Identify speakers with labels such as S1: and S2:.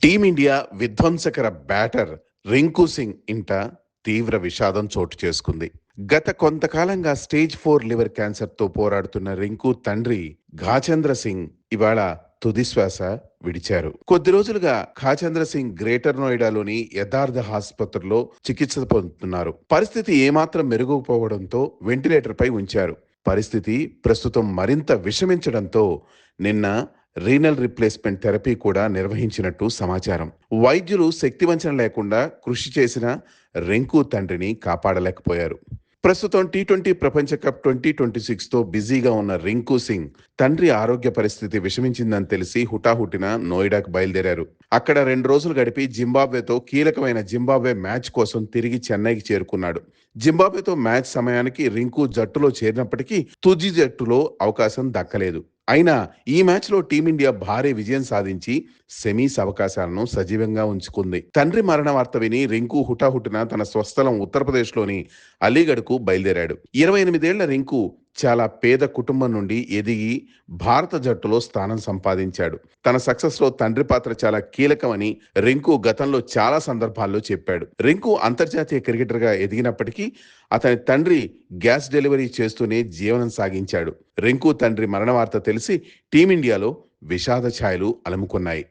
S1: Team India విధ్వంసకర batter Rinku Singh ఇంట తీవ్ర విషాదం చోటు చేసుకుంది. గత కొంతకాలంగా స్టేజ్ 4 లివర్ క్యాన్సర్తో పోరాడుతున్న రింకు తండ్రి ఘాచంద్ర సింగ్ ఇవాళ తుదిశ్వాస విడిచారు. కొద్ది రోజులుగా ఘాచంద్ర సింగ్ గ్రేటర్ నోయిడాలోని యథార్థ ఆసుపత్రిలో చికిత్స పొందుతున్నారు. పరిస్థితి ఏమాత్రం మెరుగుపోవడంతో వెంటిలేటర్ పై ఉంచారు. పరిస్థితి ప్రస్తుతం మరింత విషమించడంతో నిన్న రీనల్ రీప్లేస్మెంట్ థెరపీ కూడా నిర్వహించినట్టు సమాచారం. వైద్యులు శక్తివంచన లేకుండా కృషి చేసిన రింకు తండ్రిని కాపాడలేకపోయారు. ప్రస్తుతం టీ20 ప్రపంచ కప్ 2026తో బిజీగా ఉన్న రింకు సింగ్ తండ్రి ఆరోగ్య పరిస్థితి విషమించిందని తెలిసి హుటాహుటిన నోయిడాకు బయలుదేరారు. అక్కడ 2 రోజులు గడిపి జింబాబ్వేతో కీలకమైన జింబాబ్వే మ్యాచ్ కోసం తిరిగి చెన్నైకి చేరుకున్నాడు. జింబాబ్వేతో మ్యాచ్ సమయానికి రింకు జట్టులో చేరినప్పటికీ తుది జట్టులో అవకాశం దక్కలేదు. అయినా ఈ మ్యాచ్లో టీమిండియా భారీ విజయం సాధించి సెమీస్ అవకాశాలను సజీవంగా ఉంచుకుంది. తండ్రి మరణ వార్త విని రింకు హుటాహుటిన తన స్వస్థలం ఉత్తరప్రదేశ్లోని అలీగఢ్కు బయలుదేరాడు. 28 ఏళ్ల రింకు చాలా పేద కుటుంబం నుండి ఎదిగి భారత జట్టులో స్థానం సంపాదించాడు. తన సక్సెస్ లో తండ్రి పాత్ర చాలా కీలకమని రింకు గతంలో చాలా సందర్భాల్లో చెప్పాడు. రింకు అంతర్జాతీయ క్రికెటర్గా ఎదిగినప్పటికీ అతని తండ్రి గ్యాస్ డెలివరీ చేస్తూనే జీవనం సాగించాడు. రింకు తండ్రి మరణ వార్త తెలిసి టీమిండియాలో విషాద ఛాయలు అలుముకున్నాయి.